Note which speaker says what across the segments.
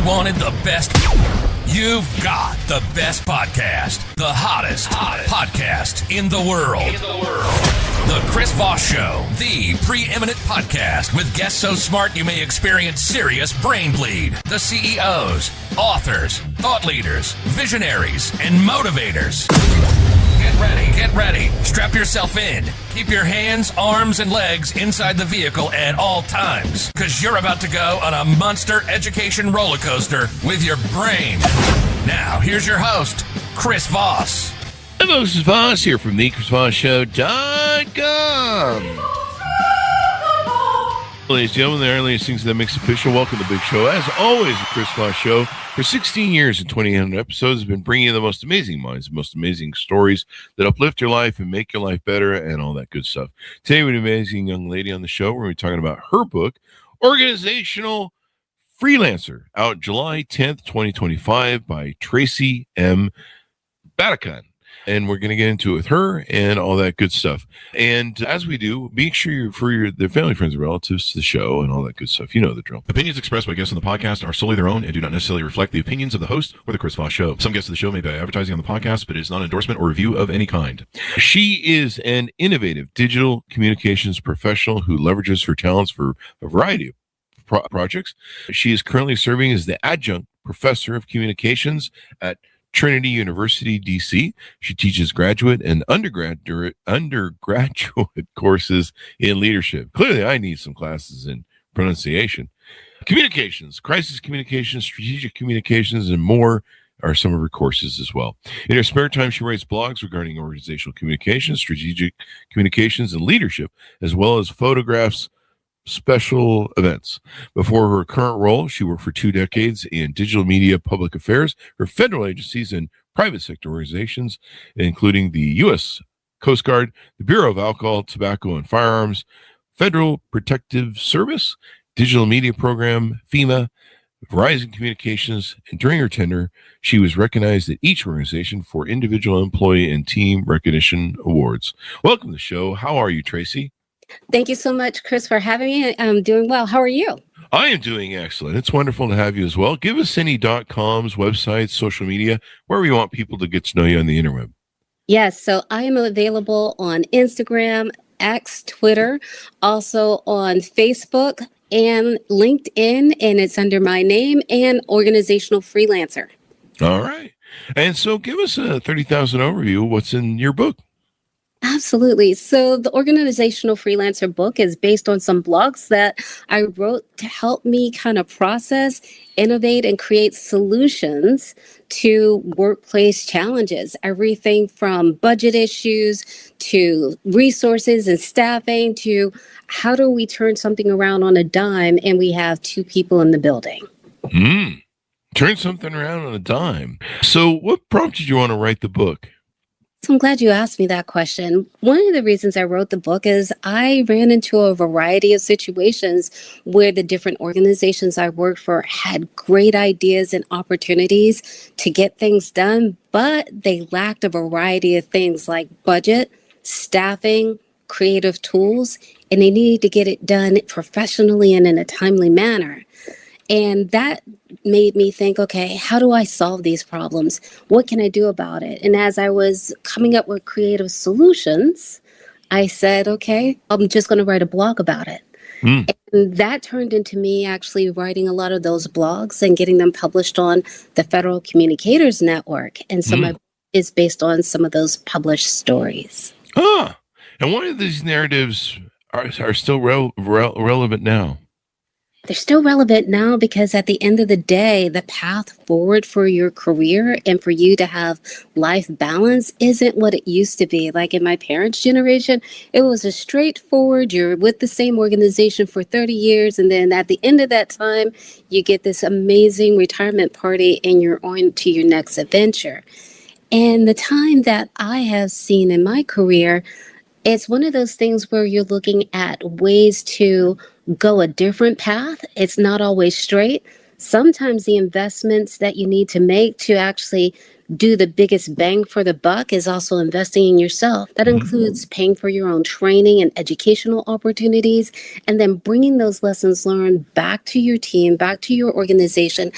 Speaker 1: wanted the best? You've got the best podcast, the hottest podcast in the world. The Chris Voss Show, the preeminent podcast with guests so smart you may experience serious brain bleed. The CEOs, authors, thought leaders, visionaries, and motivators. Get ready. Strap yourself in. Keep your hands, arms, and legs inside the vehicle at all times, because you're about to go on a monster education roller coaster with your brain. Now, here's your host, Chris Voss.
Speaker 2: Hello, this is Voss here from the ChrisVossShow.com. Ladies and gentlemen, the earliest things that makes official. Welcome to the big show. As always, the Chris Voss Show, for 16 years and 2,800 episodes, has been bringing you the most amazing minds, the most amazing stories that uplift your life and make your life better and all that good stuff. Today, we have an amazing young lady on the show. We're going to be talking about her book, Organizational Freelancer, out July 10th, 2025 by Tracey M. Batacan. And we're going to get into it with her and all that good stuff. And as we do, make sure you're for their family, friends, and relatives to the show and all that good stuff. You know the drill.
Speaker 3: Opinions expressed by guests on the podcast are solely their own and do not necessarily reflect the opinions of the host or the Chris Voss Show. Some guests of the show may be advertising on the podcast, but it is not an endorsement or review of any kind.
Speaker 2: She is an innovative digital communications professional who leverages her talents for a variety of projects. She is currently serving as the Adjunct Professor of Communications at Trinity University, DC. She teaches graduate and undergraduate courses in leadership. Clearly, I need some classes in pronunciation. Communications, crisis communications, strategic communications, and more are some of her courses as well. In her spare time, she writes blogs regarding organizational communications, strategic communications, and leadership, as well as photographs special events. Before her current role, she worked for 2 decades in digital media public affairs for federal agencies and private sector organizations, including the U.S. Coast Guard, the Bureau of Alcohol, Tobacco, and Firearms, Federal Protective Service, Digital Media Program, FEMA, Verizon Communications, and during her tenure, she was recognized at each organization for individual employee and team recognition awards. Welcome to the show. How are you, Tracey?
Speaker 4: Thank you so much, Chris, for having me. I'm doing well. How are you?
Speaker 2: I am doing excellent. It's wonderful to have you as well. Give us any .coms, websites, social media, wherever you want people to get to know you on the interweb.
Speaker 4: Yes, so I am available on Instagram, X, Twitter, also on Facebook and LinkedIn, and it's under my name and Organizational Freelancer.
Speaker 2: All right. And so give us a 30,000 overview of what's in your book.
Speaker 4: Absolutely. So the Organizational Freelancer book is based on some blogs that I wrote to help me kind of process, innovate, and create solutions to workplace challenges. Everything from budget issues to resources and staffing to how do we turn something around on a dime and we have 2 people in the building.
Speaker 2: Turn something around on a dime. So what prompted you want to write the book?
Speaker 4: So I'm glad you asked me that question. One of the reasons I wrote the book is I ran into a variety of situations where the different organizations I worked for had great ideas and opportunities to get things done, but they lacked a variety of things like budget, staffing, creative tools, and they needed to get it done professionally and in a timely manner. And that made me think, okay, how do I solve these problems? What can I do about it? And as I was coming up with creative solutions, I said, okay, I'm just going to write a blog about it. And that turned into me actually writing a lot of those blogs and getting them published on the Federal Communicators Network. And some of it is based on some of those published stories.
Speaker 2: And one of these narratives are still relevant now.
Speaker 4: They're still relevant now because at the end of the day, the path forward for your career and for you to have life balance isn't what it used to be. Like in my parents' generation, it was a straightforward, you're with the same organization for 30 years. And then at the end of that time, you get this amazing retirement party and you're on to your next adventure. And the time that I have seen in my career, it's one of those things where you're looking at ways to go a different path. It's not always straight. Sometimes the investments that you need to make to actually do the biggest bang for the buck is also investing in yourself. That includes paying for your own training and educational opportunities, and then bringing those lessons learned back to your team, back to your organization,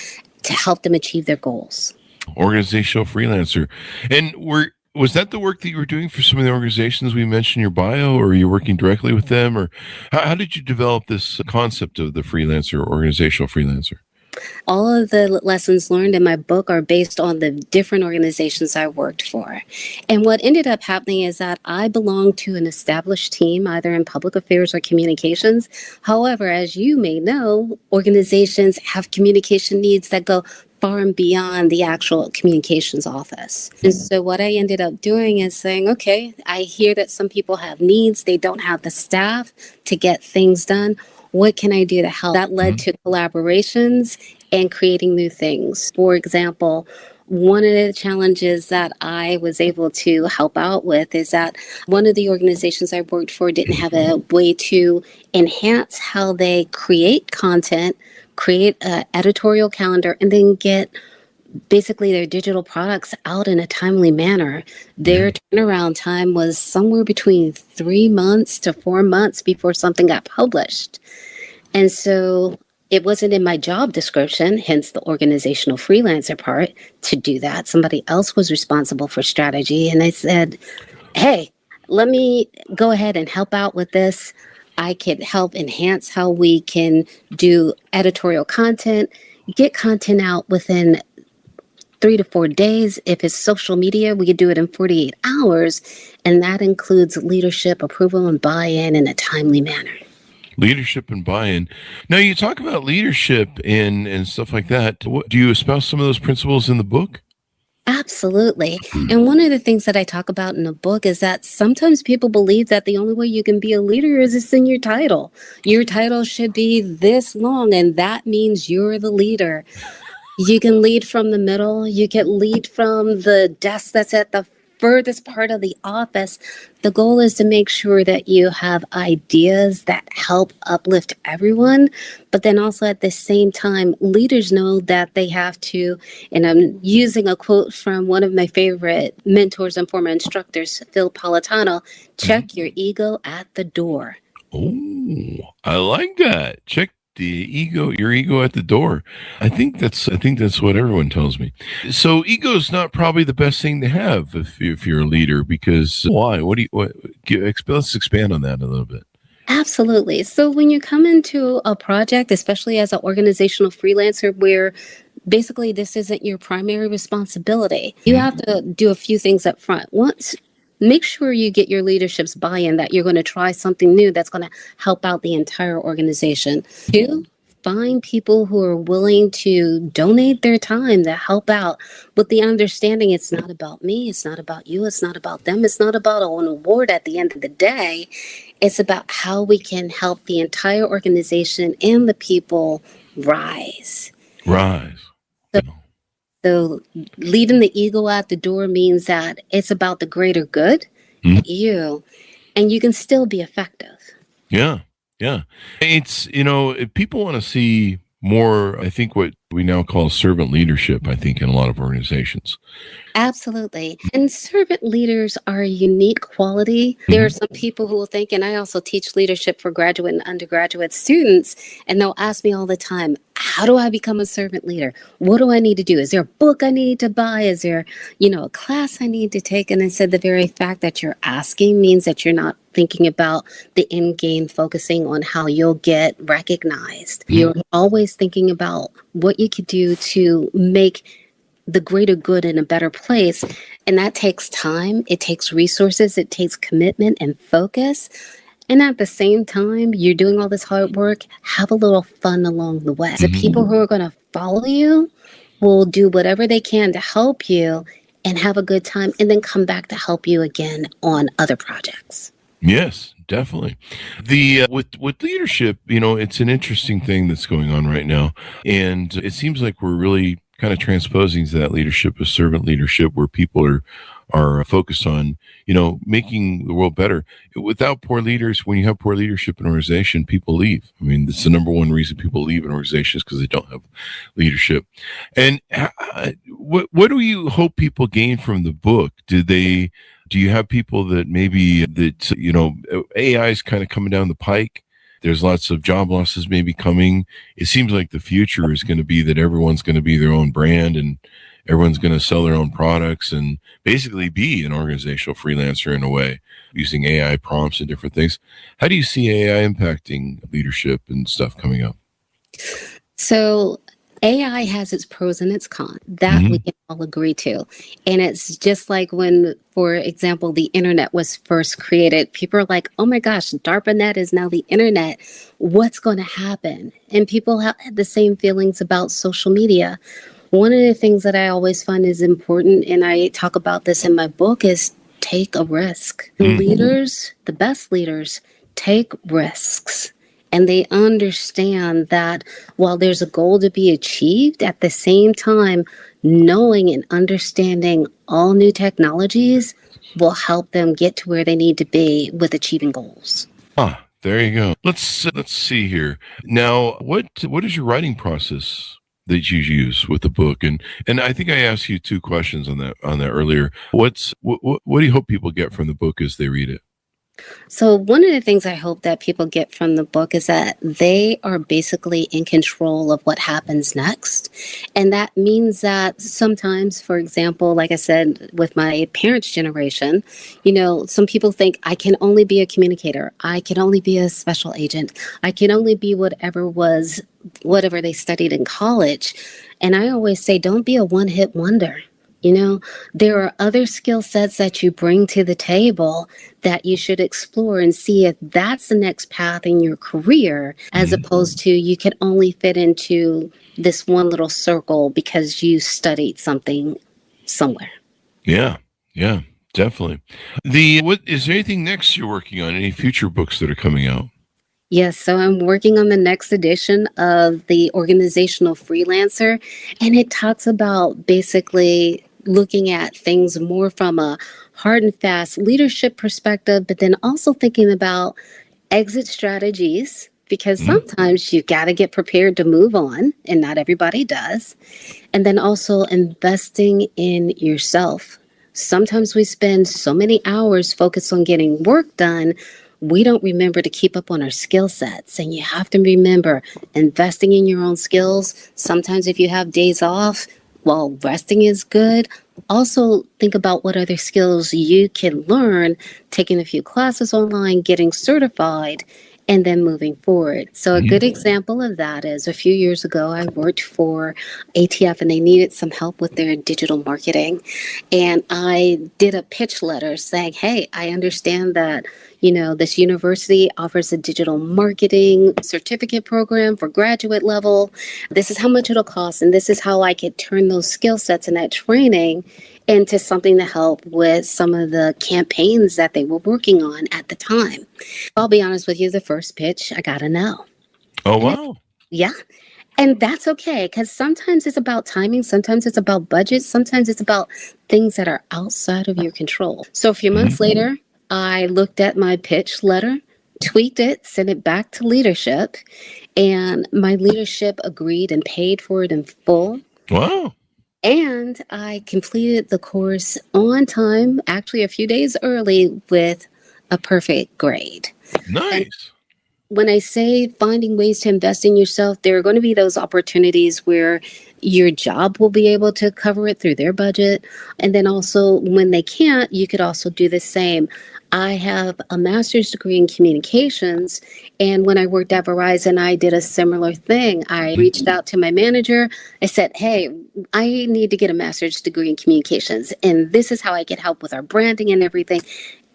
Speaker 4: to help them achieve their goals.
Speaker 2: Organizational Freelancer. And was that the work that you were doing for some of the organizations we mentioned in your bio, or are you working directly with them? Or how did you develop this concept of the freelancer, organizational freelancer?
Speaker 4: All of the lessons learned in my book are based on the different organizations I worked for. And what ended up happening is that I belonged to an established team, either in public affairs or communications. However, as you may know, organizations have communication needs that go far and beyond the actual communications office. And so what I ended up doing is saying, okay, I hear that some people have needs. They don't have the staff to get things done. What can I do to help? That led to collaborations and creating new things. For example, one of the challenges that I was able to help out with is that one of the organizations I worked for didn't have a way to enhance how they create content, create an editorial calendar, and then get basically their digital products out in a timely manner. Their turnaround time was somewhere between 3 months to 4 months before something got published. And so it wasn't in my job description, hence the organizational freelancer part, to do that. Somebody else was responsible for strategy. And I said, hey, let me go ahead and help out with this. I could help enhance how we can do editorial content, get content out within 3 to 4 days. If it's social media, we could do it in 48 hours. And that includes leadership, approval, and buy-in in a timely manner.
Speaker 2: Leadership and buy-in. Now, you talk about leadership and stuff like that. Do you espouse some of those principles in the book?
Speaker 4: Absolutely. And one of the things that I talk about in the book is that sometimes people believe that the only way you can be a leader is it's in your title. Your title should be this long, and that means you're the leader. You can lead from the middle. You can lead from the desk that's at the furthest part of the office. The goal is to make sure that you have ideas that help uplift everyone, but then also at the same time, leaders know that they have to, and I'm using a quote from one of my favorite mentors and former instructors, Phil Politano, check your ego at the door.
Speaker 2: Oh, I like that. Check your ego at the door. I think that's what everyone tells me. So ego is not probably the best thing to have if you're a leader, because why? Let's expand on that a little bit.
Speaker 4: Absolutely. So when you come into a project, especially as an organizational freelancer, where basically this isn't your primary responsibility, you have to do a few things up front. Once, make sure you get your leadership's buy-in that you're going to try something new that's going to help out the entire organization. 2, find people who are willing to donate their time to help out with the understanding it's not about me, it's not about you, it's not about them, it's not about an award at the end of the day. It's about how we can help the entire organization and the people rise. So leaving the ego out the door means that it's about the greater good, you, and you can still be effective.
Speaker 2: Yeah. It's, if people want to see more, I think what we now call servant leadership, I think in a lot of organizations.
Speaker 4: Absolutely. And servant leaders are a unique quality. There are some people who will think, and I also teach leadership for graduate and undergraduate students, and they'll ask me all the time, how do I become a servant leader? What do I need to do? Is there a book I need to buy? Is there, a class I need to take? And I said, the very fact that you're asking means that you're not thinking about the end game, focusing on how you'll get recognized. You're always thinking about what you could do to make the greater good in a better place. And that takes time. It takes resources. It takes commitment and focus. And at the same time, you're doing all this hard work, have a little fun along the way. The people who are going to follow you will do whatever they can to help you and have a good time, and then come back to help you again on other projects.
Speaker 2: Yes, definitely. The with leadership, it's an interesting thing that's going on right now, and it seems like we're really kind of transposing to that leadership of servant leadership, where people are focused on making the world better. Without poor leaders, when you have poor leadership in an organization, people leave. I mean, that's the number one reason people leave an organization, is because they don't have leadership. And what do you hope people gain from the book? Do you have people that maybe AI is kind of coming down the pike? There's lots of job losses maybe coming. It seems like the future is going to be that everyone's going to be their own brand and everyone's going to sell their own products and basically be an organizational freelancer in a way, using AI prompts and different things. How do you see AI impacting leadership and stuff coming up?
Speaker 4: So AI has its pros and its cons. That we can all agree to. And it's just like when, for example, the internet was first created, people are like, oh my gosh, DARPANet is now the internet. What's going to happen? And people have the same feelings about social media. One of the things that I always find is important, and I talk about this in my book, is take a risk. Leaders, the best leaders, take risks. And they understand that while there's a goal to be achieved, at the same time, knowing and understanding all new technologies will help them get to where they need to be with achieving goals.
Speaker 2: Ah, there you go. Let's see here. Now, what is your writing process that you use with the book? And I think I asked you two questions on that earlier. What do you hope people get from the book as they read it?
Speaker 4: So one of the things I hope that people get from the book is that they are basically in control of what happens next. And that means that sometimes, for example, like I said, with my parents' generation, some people think I can only be a communicator. I can only be a special agent. I can only be whatever they studied in college. And I always say, don't be a one-hit wonder. There are other skill sets that you bring to the table that you should explore and see if that's the next path in your career, as opposed to you can only fit into this one little circle because you studied something somewhere.
Speaker 2: Yeah, definitely. What is there anything next you're working on? Any future books that are coming out?
Speaker 4: Yes, so I'm working on the next edition of the Organizational Freelancer, and it talks about basically looking at things more from a hard and fast leadership perspective, but then also thinking about exit strategies, because sometimes you got to get prepared to move on, and not everybody does. And then also investing in yourself. Sometimes we spend so many hours focused on getting work done, we don't remember to keep up on our skill sets. And you have to remember investing in your own skills. Sometimes if you have days off, while resting is good, also think about what other skills you can learn, taking a few classes online, getting certified, and then moving forward. So a good example of that is a few years ago, I worked for ATF and they needed some help with their digital marketing. And I did a pitch letter saying, hey, I understand that, this university offers a digital marketing certificate program for graduate level. This is how much it'll cost. And this is how I could turn those skill sets and that training into something to help with some of the campaigns that they were working on at the time. I'll be honest with you, the first pitch, I got a no.
Speaker 2: Oh, wow.
Speaker 4: Yeah. And that's okay, because sometimes it's about timing, sometimes it's about budget, sometimes it's about things that are outside of your control. So a few months later, I looked at my pitch letter, tweaked it, sent it back to leadership, and my leadership agreed and paid for it in full.
Speaker 2: Wow.
Speaker 4: And I completed the course on time, actually a few days early, with a perfect grade.
Speaker 2: Nice.
Speaker 4: And when I say finding ways to invest in yourself, there are going to be those opportunities where your job will be able to cover it through their budget. And then also when they can't, you could also do the same. I have a master's degree in communications. And when I worked at Verizon, I did a similar thing. I reached out to my manager. I said, hey, I need to get a master's degree in communications. And this is how I get help with our branding and everything.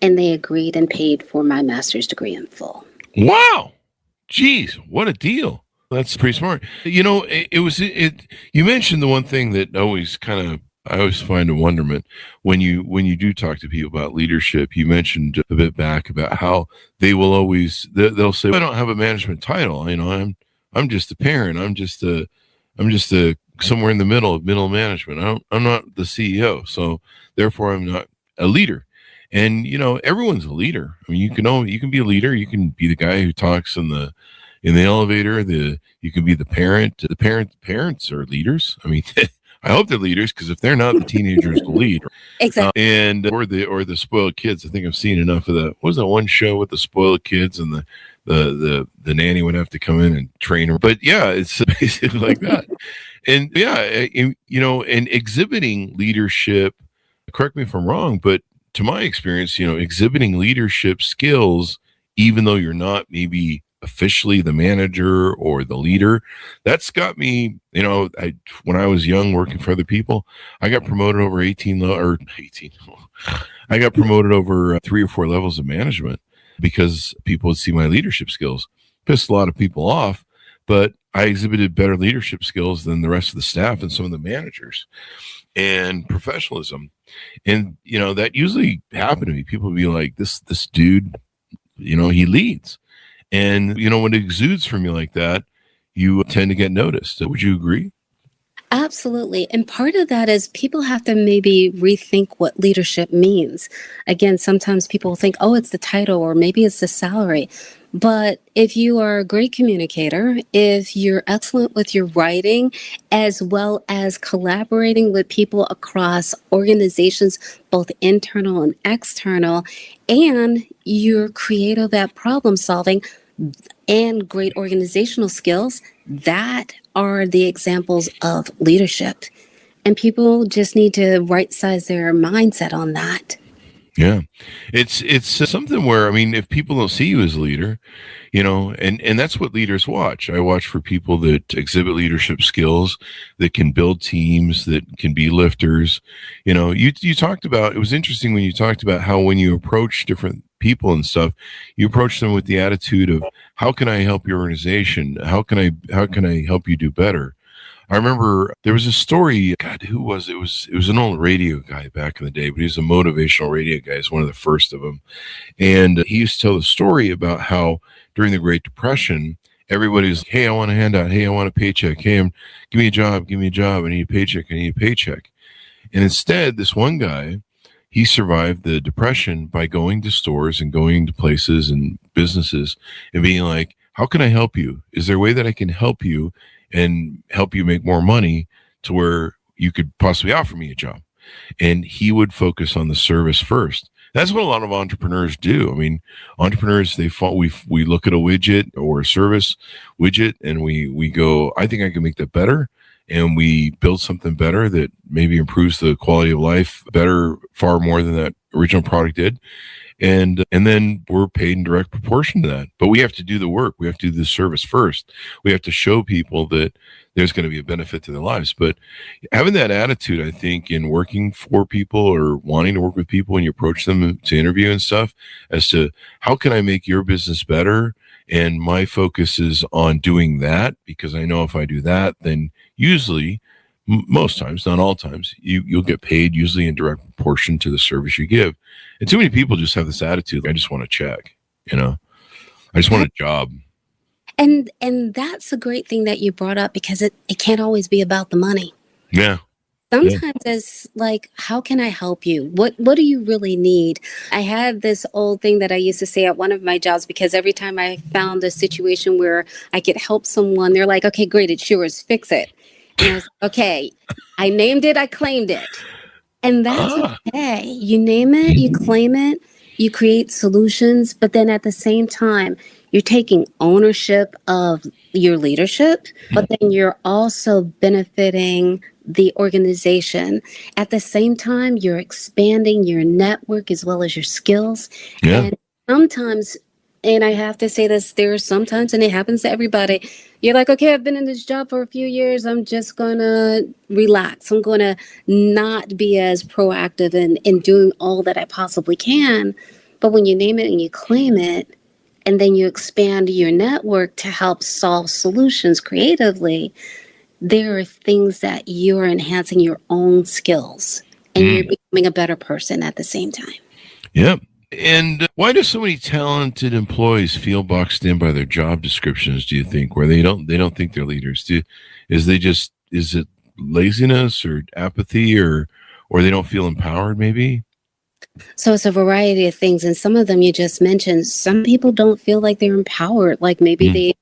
Speaker 4: And they agreed and paid for my master's degree in full.
Speaker 2: Wow. Geez, what a deal. That's pretty smart. You mentioned the one thing that I always find a wonderment when you do talk to people about leadership. You mentioned a bit back about how they will always, they'll say, I don't have a management title. I'm just a parent. I'm just a somewhere in the middle of middle management. I'm not the CEO. So therefore I'm not a leader. And, everyone's a leader. I mean, you can be a leader. You can be the guy who talks in the elevator. You can be the parent. Parents are leaders. I mean, I hope they're leaders, because if they're not, the teenagers will lead.
Speaker 4: Exactly.
Speaker 2: Or the spoiled kids. I think I've seen enough of that. What was that one show with the spoiled kids and the nanny would have to come in and train her. But yeah, it's basically like that. And yeah, and exhibiting leadership, correct me if I'm wrong, but to my experience, exhibiting leadership skills, even though you're not maybe officially the manager or the leader, that's got me, when I was young working for other people, I got promoted over 18, I got promoted over 3 or 4 levels of management because people would see my leadership skills. Pissed a lot of people off, but I exhibited better leadership skills than the rest of the staff and some of the managers, and professionalism. And, that usually happened to me. People would be like, this dude, he leads. And, when it exudes from you like that, you tend to get noticed. Would you agree?
Speaker 4: Absolutely. And part of that is people have to maybe rethink what leadership means. Again, sometimes people think, oh, it's the title or maybe it's the salary. But if you are a great communicator, if you're excellent with your writing, as well as collaborating with people across organizations, both internal and external, and you're creative at problem solving and great organizational skills, that are the examples of leadership. And people just need to right size their mindset on that.
Speaker 2: Yeah, it's something where, if people don't see you as a leader, and that's what leaders watch. I watch for people that exhibit leadership skills, that can build teams, that can be lifters. You talked about, it was interesting when you talked about how when you approach different people and stuff, you approach them with the attitude of, how can I help your organization? How can I help you do better? I remember there was a story. God, who was it? It was an old radio guy back in the day, but he was a motivational radio guy. He's one of the first of them. And he used to tell the story about how during the Great Depression, everybody was, hey, I want a handout. Hey, I want a paycheck. Hey, give me a job. Give me a job. I need a paycheck. I need a paycheck. And instead, this one guy, he survived the Depression by going to stores and going to places and businesses and being like, how can I help you? Is there a way that I can help you and help you make more money to where you could possibly offer me a job? And he would focus on the service first. That's what a lot of entrepreneurs do. Entrepreneurs, we look at a widget or a service widget and we go, I think I can make that better. And we build something better that maybe improves the quality of life better, far more than that original product did. And then we're paid in direct proportion to that. But we have to do the work. We have to do the service first. We have to show people that there's going to be a benefit to their lives. But having that attitude, I think, in working for people or wanting to work with people when you approach them to interview and stuff, as to how can I make your business better? And my focus is on doing that, because I know if I do that, then usually, most times, not all times, you'll get paid usually in direct proportion to the service you give. And too many people just have this attitude, I just want a check, I just want a job.
Speaker 4: And that's a great thing that you brought up, because it can't always be about the money.
Speaker 2: Yeah.
Speaker 4: Sometimes it's like, how can I help you? What do you really need? I had this old thing that I used to say at one of my jobs, because every time I found a situation where I could help someone, they're like, okay, great, it's yours, fix it. And I was like, okay, I named it, I claimed it. And that's okay. You name it, you claim it, you create solutions, but then at the same time, you're taking ownership of your leadership, but then you're also benefiting the organization. At the same time, you're expanding your network as well as your skills.
Speaker 2: Yeah.
Speaker 4: And sometimes, and I have to say this, there are sometimes, and it happens to everybody, you're like, okay, I've been in this job for a few years. I'm just going to relax. I'm going to not be as proactive in doing all that I possibly can. But when you name it and you claim it, and then you expand your network to help solve solutions creatively, there are things that you're enhancing your own skills, and you're becoming a better person at the same time.
Speaker 2: Yep. And why do so many talented employees feel boxed in by their job descriptions, do you think, where they don't think they're leaders? Is it laziness or apathy or they don't feel empowered maybe?
Speaker 4: So it's a variety of things. And some of them you just mentioned, some people don't feel like they're empowered. Like maybe they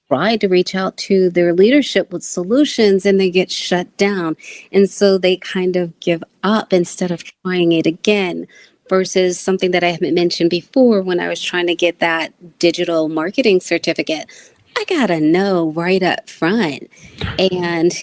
Speaker 4: try to reach out to their leadership with solutions and they get shut down. And so they kind of give up instead of trying it again. versus something that I haven't mentioned before when I was trying to get that digital marketing certificate. I got to know right up front. And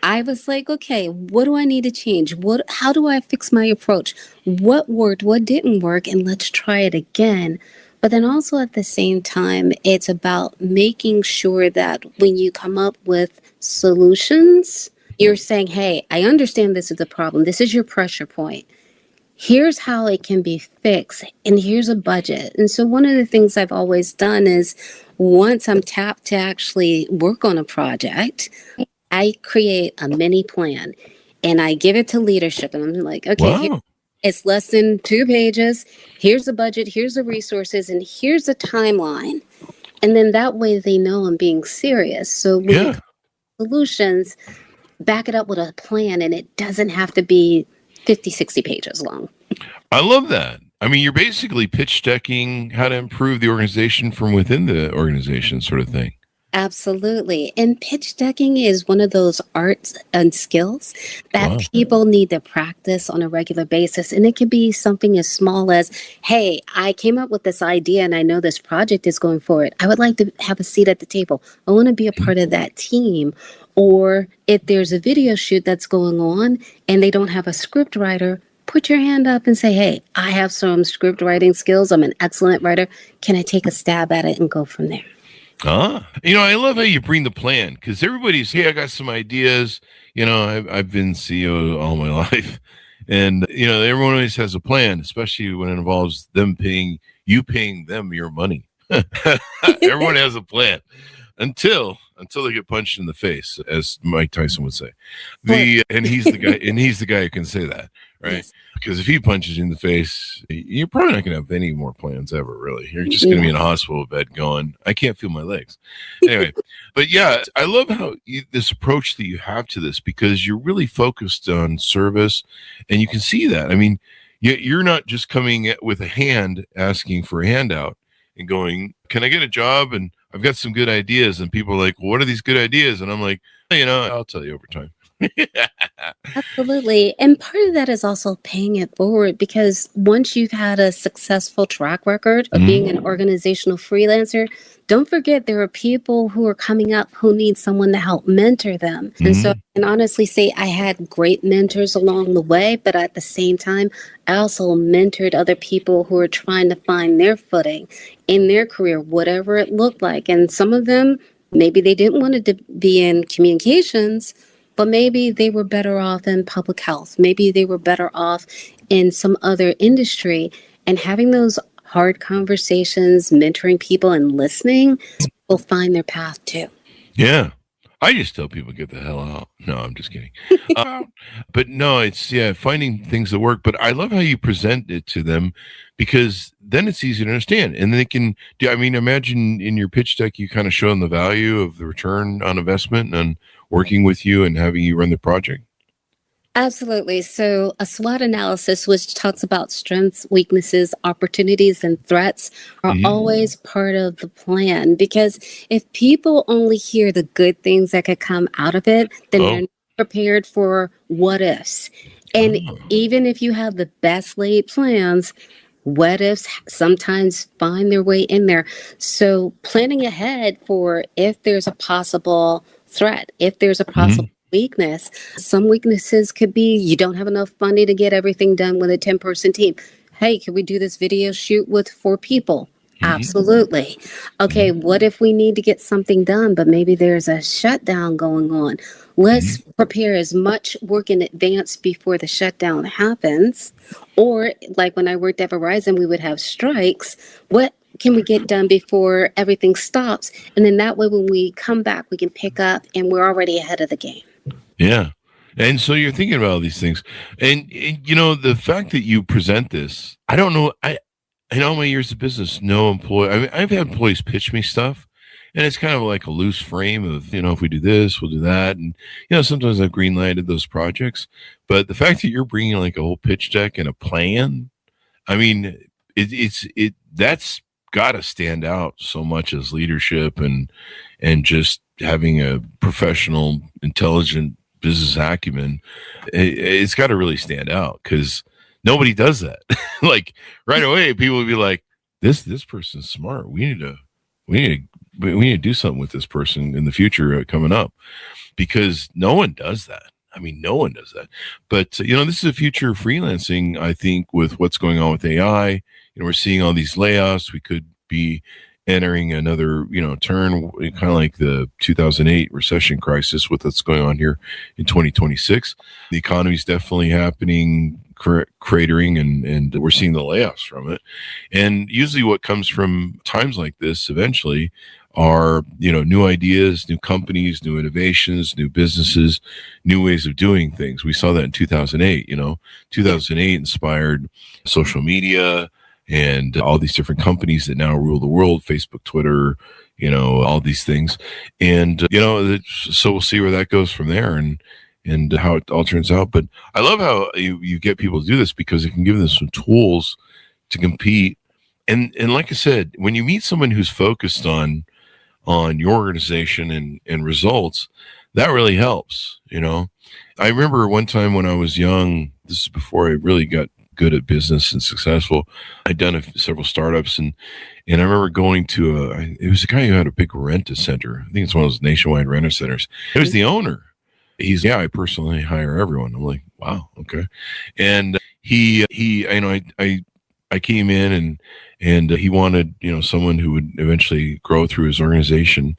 Speaker 4: I was like, okay, what do I need to change? How do I fix my approach? What worked? What didn't work? And let's try it again. But then also at the same time, it's about making sure that when you come up with solutions, you're saying, hey, I understand this is a problem. This is your pressure point. Here's how it can be fixed, and here's a budget. And so one of the things I've always done is once I'm tapped to actually work on a project, I create a mini plan and I give it to leadership. And I'm like, okay,
Speaker 2: Wow.
Speaker 4: it's less than 2 pages. Here's the budget, here's the resources, and here's the timeline. And then that way they know I'm being serious. So when
Speaker 2: Yeah.
Speaker 4: it comes to solutions, back it up with a plan, and it doesn't have to be 50, 60 pages long.
Speaker 2: I love that. I mean, you're basically pitch decking how to improve the organization from within the organization sort of thing.
Speaker 4: Absolutely. And pitch decking is one of those arts and skills that
Speaker 2: Wow.
Speaker 4: people need to practice on a regular basis. And it could be something as small as, hey, I came up with this idea and I know this project is going forward. I would like to have a seat at the table. I want to be a part of that team. Or if there's a video shoot that's going on and they don't have a script writer, put your hand up and say, hey, I have some script writing skills. I'm an excellent writer. Can I take a stab at it and go from there?
Speaker 2: I love how you bring the plan because everybody's, hey, I got some ideas. I've been CEO all my life, and everyone always has a plan, especially when it involves paying them your money. Everyone has a plan until they get punched in the face, as Mike Tyson would say. And he's the guy who can say that, right? Yes. Because if he punches you in the face, you're probably not going to have any more plans ever, really. You're just going to be in a hospital bed going, I can't feel my legs. Anyway, but yeah, I love how this approach that you have to this because you're really focused on service, and you can see that. I mean, you're not just coming with a hand asking for a handout and going, can I get a job? And I've got some good ideas. And people are like, well, what are these good ideas? And I'm like, I'll tell you over time.
Speaker 4: Absolutely. And part of that is also paying it forward because once you've had a successful track record of being an organizational freelancer, don't forget there are people who are coming up who need someone to help mentor them. And so I can honestly say I had great mentors along the way, but at the same time, I also mentored other people who are trying to find their footing in their career, whatever it looked like. And some of them, maybe they didn't want to be in communications, but maybe they were better off in public health. Maybe they were better off in some other industry. And having those hard conversations, mentoring people and listening will find their path too.
Speaker 2: Yeah. I just tell people get the hell out. No, I'm just kidding. But no, it's finding things that work. But I love how you present it to them because then it's easy to understand. And they can imagine in your pitch deck, you kind of show them the value of the return on investment and working with you and having you run the project.
Speaker 4: Absolutely. So a SWOT analysis, which talks about strengths, weaknesses, opportunities, and threats, are always part of the plan. Because if people only hear the good things that could come out of it, then they're not prepared for what ifs. And even if you have the best laid plans, what ifs sometimes find their way in there. So planning ahead for if there's a possible threat, if there's a possible weakness. Some weaknesses could be you don't have enough funding to get everything done with a 10-person team. Hey, can we do this video shoot with 4 people? Absolutely. Okay, what if we need to get something done, but maybe there's a shutdown going on? Let's prepare as much work in advance before the shutdown happens. Or like when I worked at Verizon, we would have strikes. What can we get done before everything stops? And then that way, when we come back, we can pick up and we're already ahead of the game.
Speaker 2: Yeah. And so you're thinking about all these things. And the fact that you present this, I don't know. In all my years of business, no employee, I've had employees pitch me stuff and it's kind of like a loose frame of, if we do this, we'll do that. And, sometimes I've green lighted those projects, but the fact that you're bringing like a whole pitch deck and a plan, that's got to stand out so much as leadership and just having a professional, intelligent business acumen. It's got to really stand out because nobody does that. Like right away, people would be like, this person's smart. We need to do something with this person in the future coming up, because no one does that. I mean, no one does that. But, this is the future of freelancing, I think, with what's going on with AI. We're seeing all these layoffs. We could be entering another, turn, kind of like the 2008 recession crisis with what's going on here in 2026. The economy is definitely happening, cratering, and we're seeing the layoffs from it. And usually what comes from times like this eventually are, new ideas, new companies, new innovations, new businesses, new ways of doing things. We saw that in 2008. 2008 inspired social media and all these different companies that now rule the world, Facebook, Twitter, all these things. And, so we'll see where that goes from there and how it all turns out. But I love how you get people to do this, because it can give them some tools to compete. And like I said, when you meet someone who's focused on your organization and results, that really helps. I remember one time when I was young, this is before I really got good at business and successful, I'd done several startups, and I remember going to it was a guy who had a big rent-a-center. I think it's one of those nationwide rent-a-centers. It was the owner. I personally hire everyone. I'm like, wow, okay. And he I came in and he wanted, someone who would eventually grow through his organization.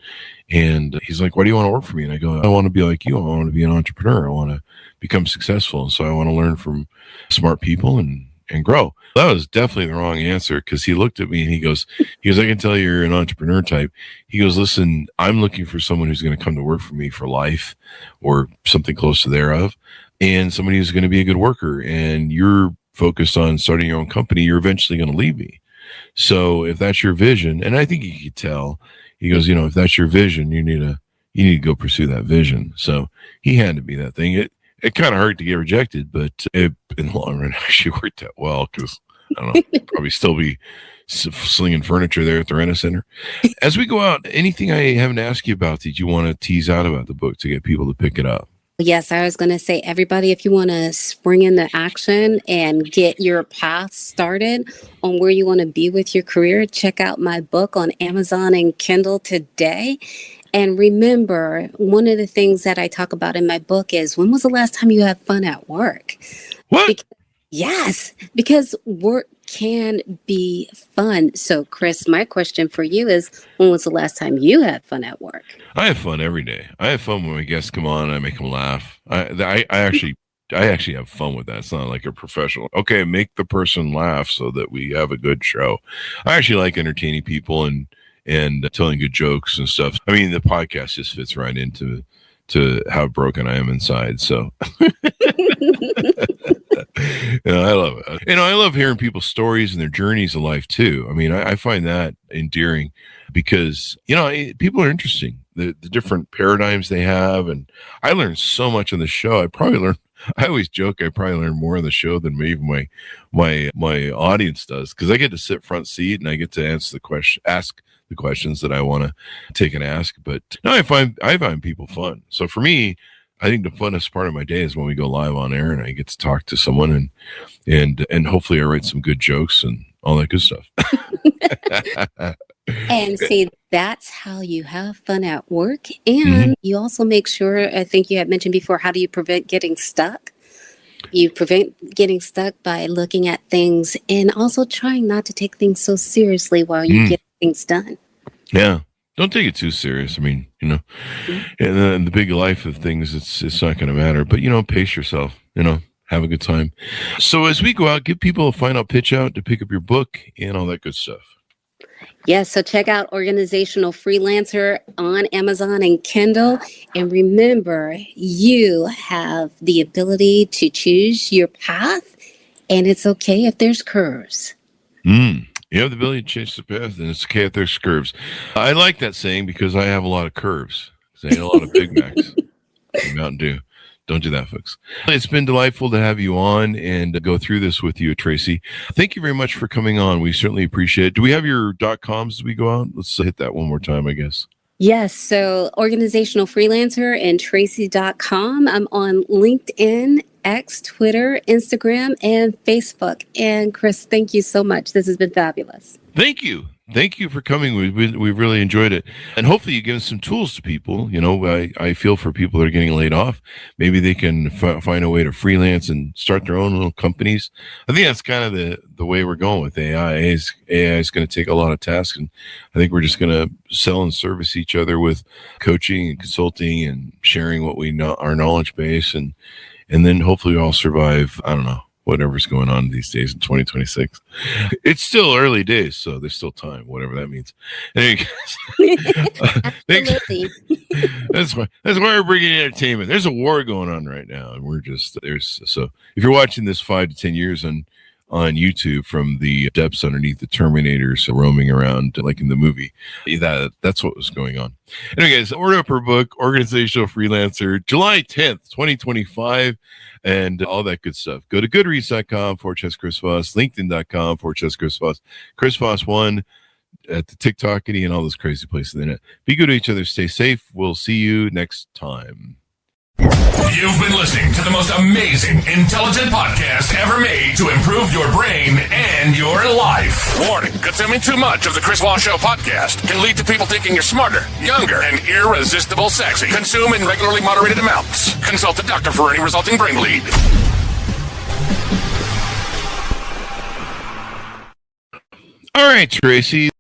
Speaker 2: And he's like, why do you want to work for me? And I go, I want to be like you. I want to be an entrepreneur. I want to become successful. And so I want to learn from smart people and grow. That was definitely the wrong answer, because he looked at me and he goes, I can tell you're an entrepreneur type. He goes, listen, I'm looking for someone who's going to come to work for me for life or something close to thereof, and somebody who's going to be a good worker. And you're focused on starting your own company. You're eventually going to leave me. So if that's your vision, and I think you could tell, he goes, if that's your vision, you need to go pursue that vision. So he handed me that thing. It kind of hurt to get rejected, but in the long run, actually worked out well, because I don't know, probably still be slinging furniture there at the Rent-A-Center. As we go out, anything I haven't asked you about that you want to tease out about the book to get people to pick it up?
Speaker 4: Yes, I was going to say, everybody, if you want to spring into action and get your path started on where you want to be with your career, check out my book on Amazon and Kindle today. And remember, one of the things that I talk about in my book is, when was the last time you had fun at work?
Speaker 2: What?
Speaker 4: Yes, because work can be fun. So, Chris, my question for you is, when was the last time you had fun at work?
Speaker 2: I have fun every day. I have fun when my guests come on and I make them laugh. I actually have fun with that. It's not like a professional, okay, make the person laugh so that we have a good show. I actually like entertaining people and telling good jokes and stuff. I mean, the podcast just fits right into how broken I am inside. So I love it. I love hearing people's stories and their journeys of life too. I mean, I find that endearing, because, people are interesting, the different paradigms they have. And I learned so much on the show. I always joke, I probably learn more on the show than even my audience does, because I get to sit front seat and I get to ask the questions that I want to take and ask. But no, I find people fun. So for me, I think the funnest part of my day is when we go live on air and I get to talk to someone and hopefully I write some good jokes and all that good stuff.
Speaker 4: And see, that's how you have fun at work. And you also make sure, I think you had mentioned before, how do you prevent getting stuck? You prevent getting stuck by looking at things and also trying not to take things so seriously while you get things done.
Speaker 2: Yeah. Don't take it too serious. I mean, and then the big life of things, it's not going to matter. But, pace yourself, have a good time. So as we go out, give people a final pitch out to pick up your book and all that good stuff.
Speaker 4: Yes, so check out Organizational Freelancer on Amazon and Kindle. And remember, you have the ability to choose your path, and it's okay if there's curves.
Speaker 2: You have the ability to change the path, and it's okay if there's curves. I like that saying because I have a lot of curves. I ate a lot of Big Macs and Mountain Dew. Don't do that, folks. It's been delightful to have you on and go through this with you, Tracey. Thank you very much for coming on. We certainly appreciate it. Do we have your .coms as we go out? Let's hit that one more time, I guess.
Speaker 4: Yes, so Organizational Freelancer and Tracey.com. I'm on LinkedIn X, Twitter, Instagram, and Facebook. And Chris, thank you so much. This has been fabulous.
Speaker 2: Thank you. Thank you for coming. We've really enjoyed it. And hopefully you give some tools to people. You know, I feel for people that are getting laid off. Maybe they can find a way to freelance and start their own little companies. I think that's kind of the way we're going with AI. AI is going to take a lot of tasks. And I think we're just going to sell and service each other with coaching and consulting and sharing what we know, our knowledge base. And then hopefully we all survive. I don't know, whatever's going on these days in 2026. It's still early days, so there's still time, whatever that means. Anyway, thanks. That's why we're bringing entertainment. There's a war going on right now, and so if you're watching this 5 to 10 years on YouTube from the depths underneath the Terminators roaming around like in the movie, that's what was going on. Anyway, guys, order up her book, Organizational Freelancer, July 10th, 2025, and all that good stuff. Go to goodreads.com/Chris Voss, LinkedIn.com/Chris Voss, Chris Voss 1 at the TikTokity and all those crazy places in it. Be good to each other. Stay safe. We'll see you next time.
Speaker 1: You've been listening to the most amazing, intelligent podcast ever made to improve your brain and your life. Warning, consuming too much of the Chris Voss Show podcast can lead to people thinking you're smarter, younger, and irresistible sexy. Consume in regularly moderated amounts. Consult a doctor for any resulting brain bleed.
Speaker 2: All right, Tracy.